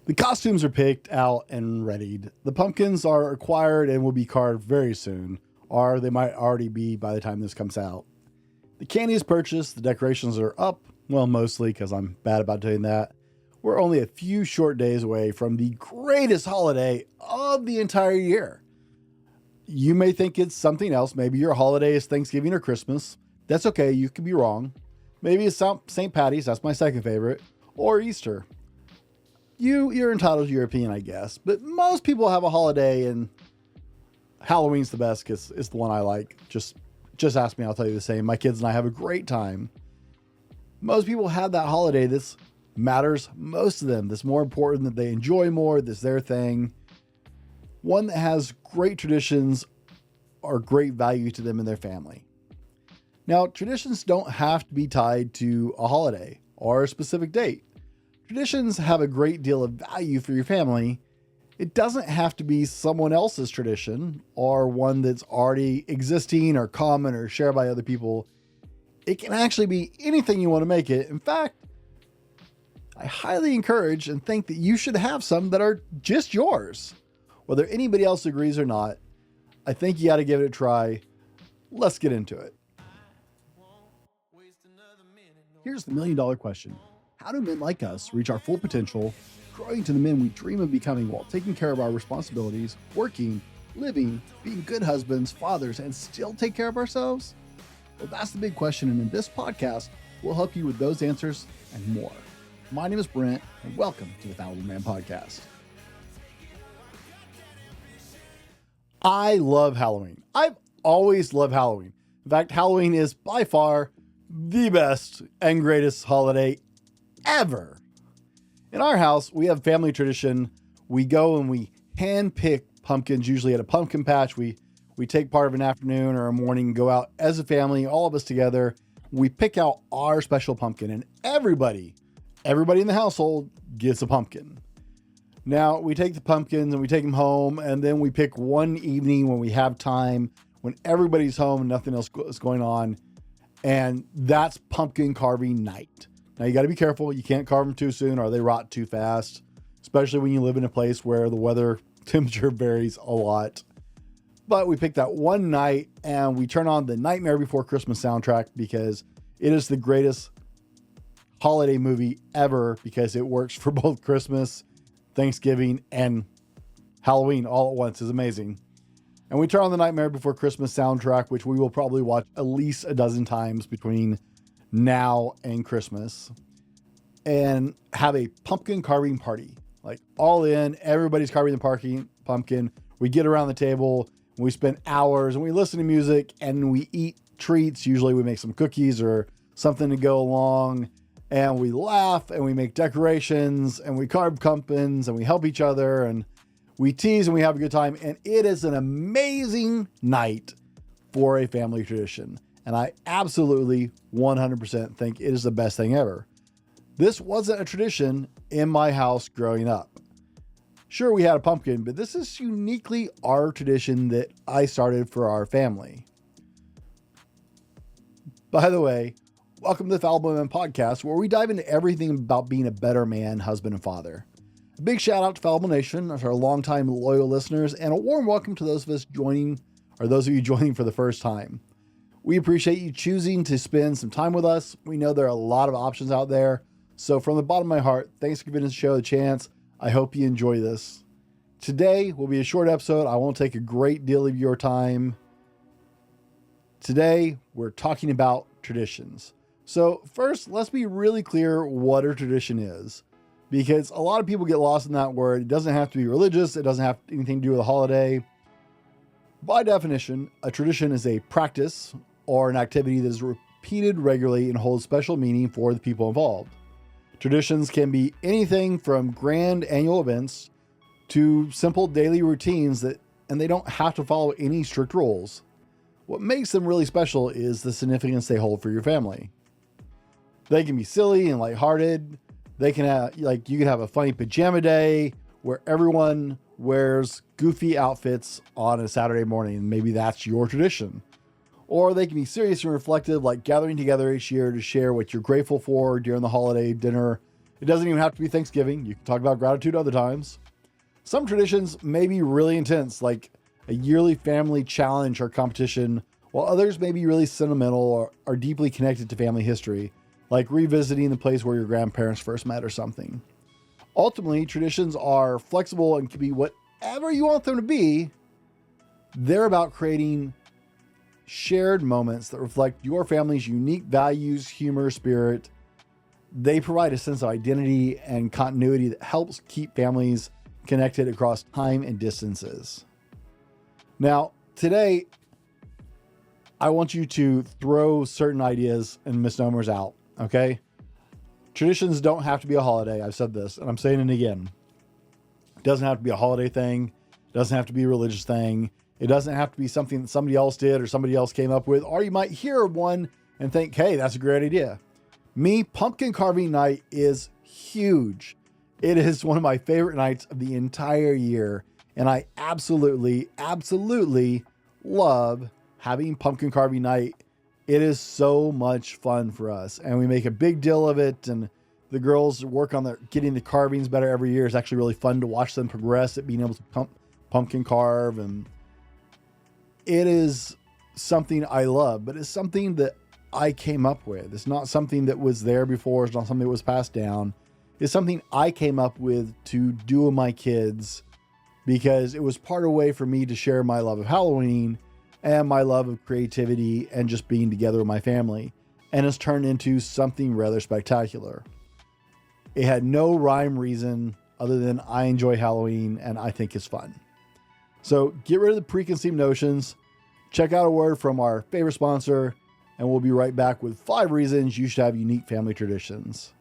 The costumes are picked out and readied. The pumpkins are acquired and will be carved very soon, or they might already be by the time this comes out. The candy is purchased, the decorations are up, well, mostly because I'm bad about doing that. We're only a few short days away from the greatest holiday of the entire year. You may think it's something else. Maybe your holiday is Thanksgiving or Christmas. That's okay, you could be wrong. Maybe it's St. Patty's, that's my second favorite, or Easter. You're entitled to your opinion, I guess, but most people have a holiday, and Halloween's the best because it's the one I like. Just ask me, I'll tell you the same. My kids and I have a great time. Most people have that holiday that matters most to them, that's more important, that they enjoy more, that's their thing. One that has great traditions or great value to them and their family. Now, traditions don't have to be tied to a holiday or a specific date. Traditions have a great deal of value for your family. It doesn't have to be someone else's tradition or one that's already existing or common or shared by other people. It can actually be anything you want to make it. In fact, I highly encourage and think that you should have some that are just yours. Whether anybody else agrees or not, I think you got to give it a try. Let's get into it. Here's the million-dollar question. How do men like us reach our full potential, growing to the men we dream of becoming while taking care of our responsibilities, working, living, being good husbands, fathers, and still take care of ourselves? Well, that's the big question, and in this podcast, we'll help you with those answers and more. My name is Brent, and welcome to the Fallible Man Podcast. I love Halloween. I've always loved Halloween. In fact, Halloween is by far the best and greatest holiday ever. In our house, we have family tradition. We go and we hand pick pumpkins, usually at a pumpkin patch. We take part of an afternoon or a morning, go out as a family, all of us together. We pick out our special pumpkin, and everybody in the household gets a pumpkin. Now, we take the pumpkins and we take them home, and then we pick one evening when we have time, when everybody's home and nothing else is going on, and that's pumpkin carving night. Now, you got to be careful. You can't carve them too soon or they rot too fast, especially when you live in a place where the weather temperature varies a lot. But we pick that one night and we turn on the Nightmare Before Christmas soundtrack because it is the greatest holiday movie ever because it works for both Christmas, Thanksgiving, and Halloween all at once. Is amazing. And we turn on the Nightmare Before Christmas soundtrack, which we will probably watch at least a dozen times between now and Christmas, and have a pumpkin carving party. Like all in, everybody's carving the pumpkin. We get around the table, we spend hours, and we listen to music, and we eat treats. Usually we make some cookies or something to go along, and we laugh, and we make decorations, and we carve pumpkins, and we help each other, and we tease, and we have a good time. And it is an amazing night for a family tradition. And I absolutely 100% think it is the best thing ever. This wasn't a tradition in my house growing up. Sure, we had a pumpkin, but this is uniquely our tradition that I started for our family. By the way, welcome to the Fallible Man Podcast, where we dive into everything about being a better man, husband, and father. A big shout out to Fallible Nation, our longtime loyal listeners, and a warm welcome to those of us joining, or those of you joining for the first time. We appreciate you choosing to spend some time with us. We know there are a lot of options out there. So from the bottom of my heart, thanks for giving this show a chance. I hope you enjoy this. Today will be a short episode. I won't take a great deal of your time. Today, we're talking about traditions. So first, let's be really clear what a tradition is, because a lot of people get lost in that word. It doesn't have to be religious. It doesn't have anything to do with a holiday. By definition, a tradition is a practice or an activity that is repeated regularly and holds special meaning for the people involved. Traditions can be anything from grand annual events to simple daily routines and they don't have to follow any strict rules. What makes them really special is the significance they hold for your family. They can be silly and lighthearted. They can have, you can have a funny pajama day where everyone wears goofy outfits on a Saturday morning, and maybe that's your tradition. Or they can be serious and reflective, like gathering together each year to share what you're grateful for during the holiday dinner It doesn't even have to be Thanksgiving. You can talk about gratitude other times. Some traditions may be really intense, like a yearly family challenge or competition, while others may be really sentimental or are deeply connected to family history, like revisiting the place where your grandparents first met or something. Ultimately, traditions are flexible and can be whatever you want them to be. They're about creating shared moments that reflect your family's unique values, humor, spirit. They provide a sense of identity and continuity that helps keep families connected across time and distances. Now, today, I want you to throw certain ideas and misnomers out, okay? Traditions don't have to be a holiday. I've said this, and I'm saying it again. It doesn't have to be a holiday thing. It doesn't have to be a religious thing. It doesn't have to be something that somebody else did or somebody else came up with, or you might hear one and think, hey, that's a great idea. Me, pumpkin carving night is huge. It is one of my favorite nights of the entire year, and I absolutely love having pumpkin carving night. It is so much fun for us, and we make a big deal of it, and the girls work on getting the carvings better every year. It's actually really fun to watch them progress at being able to pumpkin carve, and it is something I love, but it's something that I came up with. It's not something that was there before. It's not something that was passed down. It's something I came up with to do with my kids because it was part of a way for me to share my love of Halloween and my love of creativity and just being together with my family. And it's turned into something rather spectacular. It had no rhyme reason other than I enjoy Halloween and I think it's fun. So get rid of the preconceived notions. Check out a word from our favorite sponsor, and we'll be right back with 5 reasons you should have unique family traditions.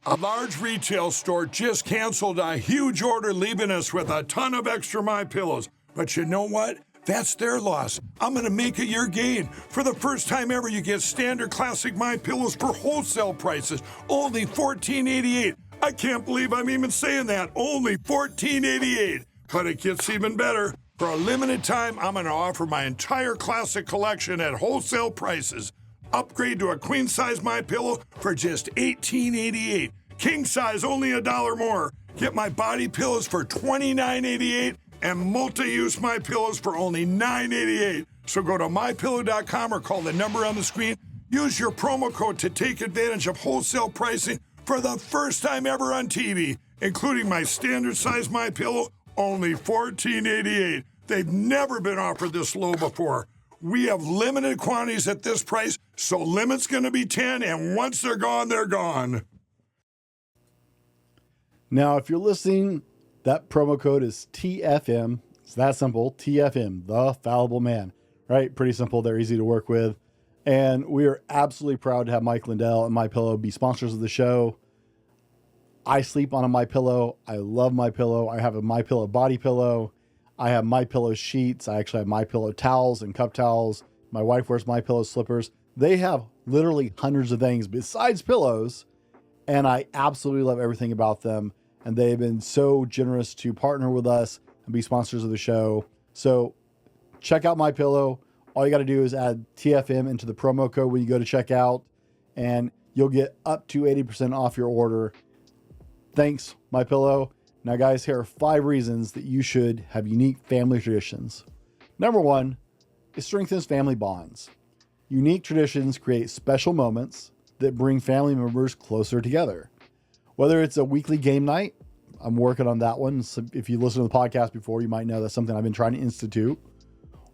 A large retail store just canceled a huge order, leaving us with a ton of extra MyPillows. But you know what? That's their loss. I'm going to make it your gain. For the first time ever, you get standard classic MyPillows for wholesale prices, only $14.88. I can't believe I'm even saying that. Only $14.88. But it gets even better. For a limited time, I'm going to offer my entire classic collection at wholesale prices. Upgrade to a queen size MyPillow for just $18.88. King size only $1 more. Get my body pillows for $29.88 and multi-use MyPillows for only $9.88. So go to mypillow.com or call the number on the screen. Use your promo code to take advantage of wholesale pricing for the first time ever on TV, including my standard size MyPillow, only $14.88. They've never been offered this low before. We have limited quantities at this price, so limit's going to be 10, and once they're gone, they're gone. Now, if you're listening, that promo code is TFM. It's that simple, TFM, the Fallible Man, right? Pretty simple. They're easy to work with. And we are absolutely proud to have Mike Lindell and MyPillow be sponsors of the show. I sleep on a MyPillow. I love MyPillow. I have a MyPillow body pillow. I have MyPillow sheets. I actually have MyPillow towels and cup towels. My wife wears MyPillow slippers. They have literally hundreds of things besides pillows, and I absolutely love everything about them. And they've been so generous to partner with us and be sponsors of the show. So check out MyPillow. All you got to do is add TFM into the promo code when you go to checkout, and you'll get up to 80% off your order. Thanks, MyPillow. Now, guys, here are 5 reasons that you should have unique family traditions. Number 1, it strengthens family bonds. Unique traditions create special moments that bring family members closer together. Whether it's a weekly game night, I'm working on that one. So if you listen to the podcast before, you might know that's something I've been trying to institute.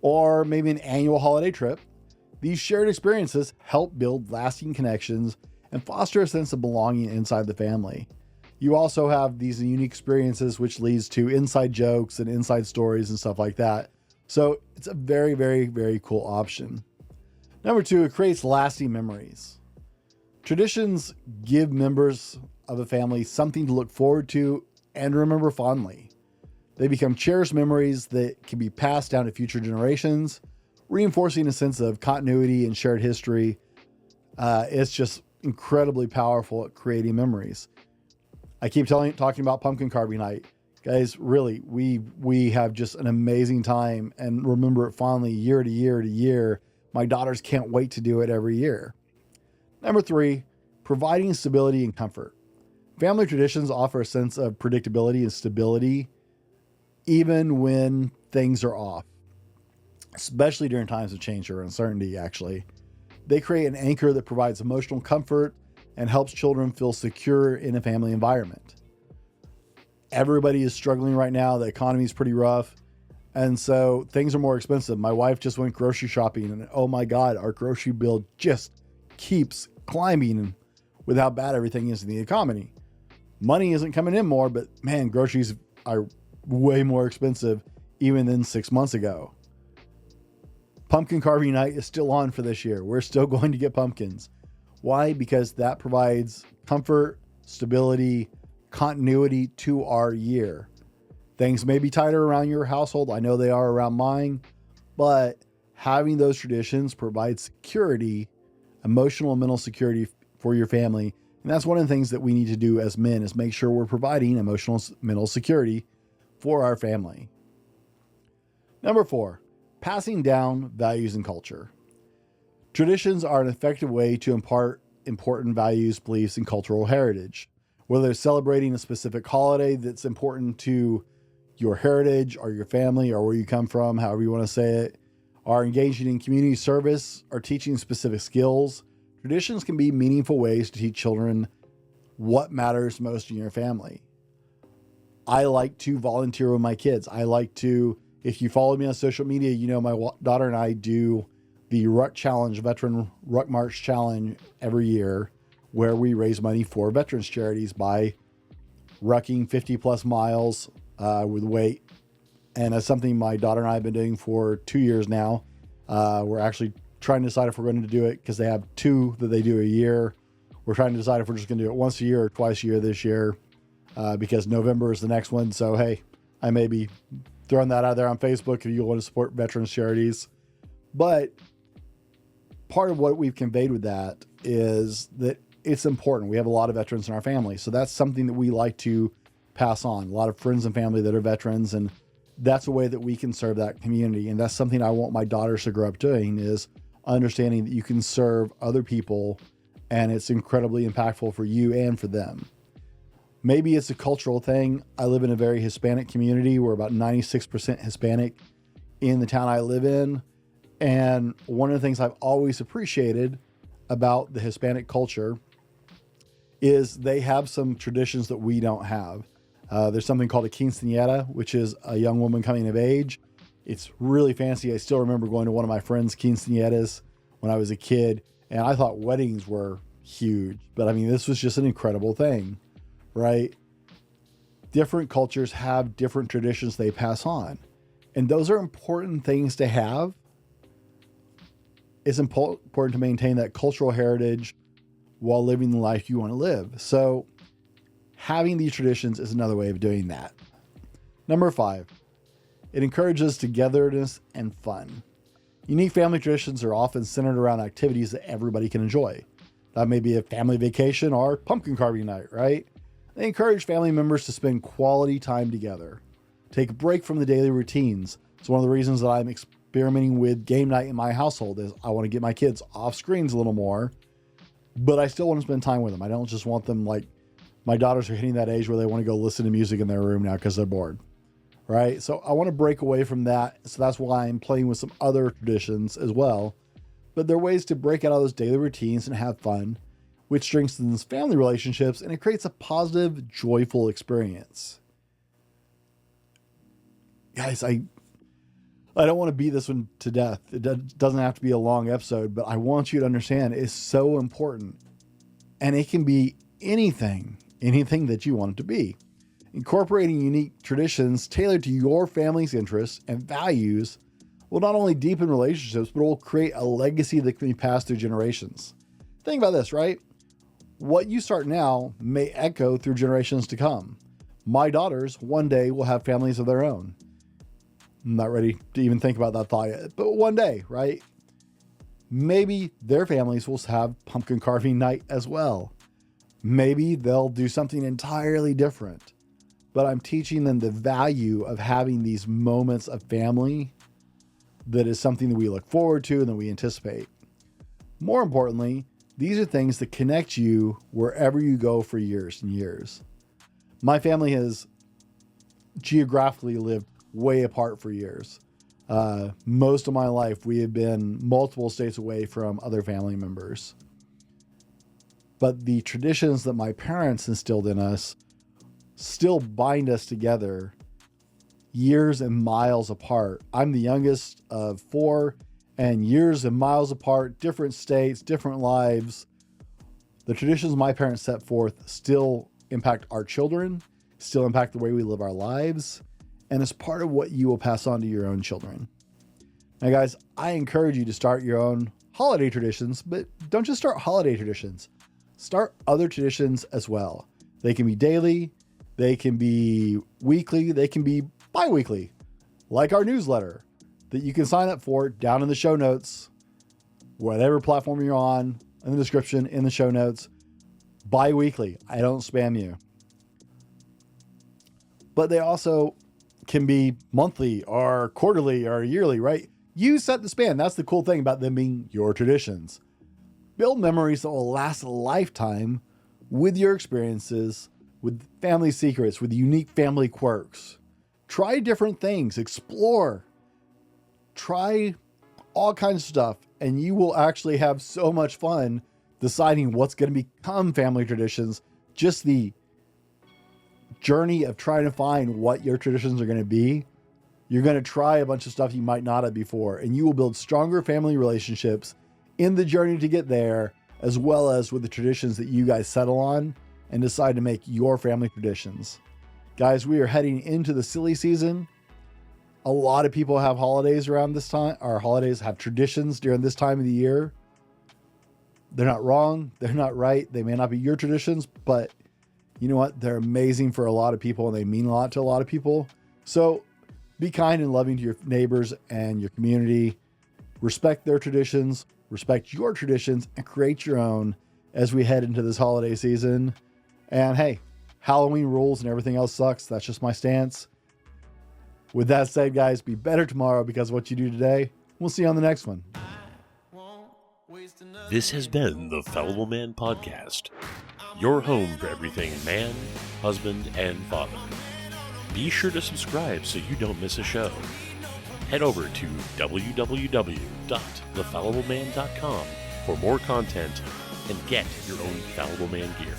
Or maybe an annual holiday trip. These shared experiences help build lasting connections and foster a sense of belonging inside the family. You also have these unique experiences, which leads to inside jokes and inside stories and stuff like that. So it's a very, very, very cool option. Number 2, it creates lasting memories. Traditions give members of a family something to look forward to and remember fondly. They become cherished memories that can be passed down to future generations, reinforcing a sense of continuity and shared history. It's just incredibly powerful at creating memories. I keep talking about pumpkin carving night. Guys, really, we have just an amazing time and remember it fondly year to year to year. My daughters can't wait to do it every year. Number 3, providing stability and comfort. Family traditions offer a sense of predictability and stability even when things are off, especially during times of change or uncertainty, actually. They create an anchor that provides emotional comfort and helps children feel secure in a family environment. Everybody is struggling right now. The economy is pretty rough. And so things are more expensive. My wife just went grocery shopping and oh my God, our grocery bill just keeps climbing with how bad everything is in the economy. Money isn't coming in more, but man, groceries are way more expensive even than 6 months ago. Pumpkin carving night is still on for this year. We're still going to get pumpkins. Why? Because that provides comfort, stability, continuity to our year. Things may be tighter around your household. I know they are around mine, but having those traditions provides security, emotional and mental security for your family. And that's one of the things that we need to do as men is make sure we're providing emotional, mental security for our family. Number 4, passing down values and culture. Traditions are an effective way to impart important values, beliefs, and cultural heritage. Whether it's celebrating a specific holiday that's important to your heritage or your family or where you come from, however you want to say it, or engaging in community service or teaching specific skills, traditions can be meaningful ways to teach children what matters most in your family. I like to volunteer with my kids. I like to, if you follow me on social media, you know my daughter and I do the Ruck Challenge, Veteran Ruck March Challenge every year, where we raise money for veterans charities by rucking 50 plus miles with weight. And that's something my daughter and I have been doing for 2 years now. We're actually trying to decide if we're going to do it because they have 2 that they do a year. We're trying to decide if we're just going to do it once a year or twice a year this year because November is the next one. So, hey, I may be throwing that out there on Facebook if you want to support veterans charities. But part of what we've conveyed with that is that it's important. We have a lot of veterans in our family. So that's something that we like to pass on. A lot of friends and family that are veterans. And that's a way that we can serve that community. And that's something I want my daughters to grow up doing is understanding that you can serve other people and it's incredibly impactful for you and for them. Maybe it's a cultural thing. I live in a very Hispanic community. We're about 96% Hispanic in the town I live in. And one of the things I've always appreciated about the Hispanic culture is they have some traditions that we don't have. There's something called a quinceañera, which is a young woman coming of age. It's really fancy. I still remember going to one of my friends' quinceañeras when I was a kid, and I thought weddings were huge. But I mean, this was just an incredible thing, right? Different cultures have different traditions they pass on, and those are important things to have. It's important to maintain that cultural heritage while living the life you want to live. So having these traditions is another way of doing that. Number 5, it encourages togetherness and fun. Unique family traditions are often centered around activities that everybody can enjoy. That may be a family vacation or pumpkin carving night, right? They encourage family members to spend quality time together. Take a break from the daily routines. It's one of the reasons that I'm experimenting with game night in my household is I want to get my kids off screens a little more, but I still want to spend time with them. I don't just want them like my daughters are hitting that age where they want to go listen to music in their room now because they're bored, right? So I want to break away from that. So that's why I'm playing with some other traditions as well. But there are ways to break out of those daily routines and have fun, which strengthens family relationships and it creates a positive, joyful experience. Guys, I don't want to beat this one to death. It doesn't have to be a long episode, but I want you to understand it's so important. And it can be anything that you want it to be. Incorporating unique traditions tailored to your family's interests and values will not only deepen relationships, but it will create a legacy that can be passed through generations. Think about this, right? What you start now may echo through generations to come. My daughters one day will have families of their own. I'm not ready to even think about that thought yet, but one day, right? Maybe their families will have pumpkin carving night as well. Maybe they'll do something entirely different, but I'm teaching them the value of having these moments of family that is something that we look forward to and that we anticipate. More importantly, These are things that connect you wherever you go for years and years. My family has geographically lived way apart for years. Most of my life, we have been multiple states away from other family members. But the traditions that my parents instilled in us still bind us together years and miles apart. I'm the youngest of 4, and years and miles apart, different states, different lives. The traditions my parents set forth still impact our children, still impact the way we live our lives, and it's part of what you will pass on to your own children. Now, guys, I encourage you to start your own holiday traditions, but don't just start holiday traditions. Start other traditions as well. They can be daily, they can be weekly, they can be bi-weekly, like our newsletter that you can sign up for down in the show notes, whatever platform you're on, in the description, in the show notes. Bi-weekly. I don't spam you. But they also can be monthly or quarterly or yearly, right? You set the span. That's the cool thing about them being your traditions. Build memories that will last a lifetime with your experiences, with family secrets, with unique family quirks. Try different things, explore, try all kinds of stuff, and you will actually have so much fun deciding what's going to become family traditions. Just the journey of trying to find what your traditions are going to be. You're going to try a bunch of stuff you might not have before, and you will build stronger family relationships in the journey to get there, as well as with the traditions that you guys settle on and decide to make your family traditions. Guys, we are heading into the silly season. A lot of people have holidays around this time. Our holidays have traditions during this time of the year. They're not wrong. They're not right. They may not be your traditions, but you know what? They're amazing for a lot of people, and they mean a lot to a lot of people. So be kind and loving to your neighbors and your community. Respect their traditions, respect your traditions, and create your own as we head into this holiday season. And hey, Halloween rules and everything else sucks. That's just my stance. With that said, guys, be better tomorrow because of what you do today. We'll see you on the next one. This has been the Fallible Man Podcast, your home for everything man, husband, and father. Be sure to subscribe so you don't miss a show. Head over to www.thefallibleman.com for more content and get your own Fallible Man gear.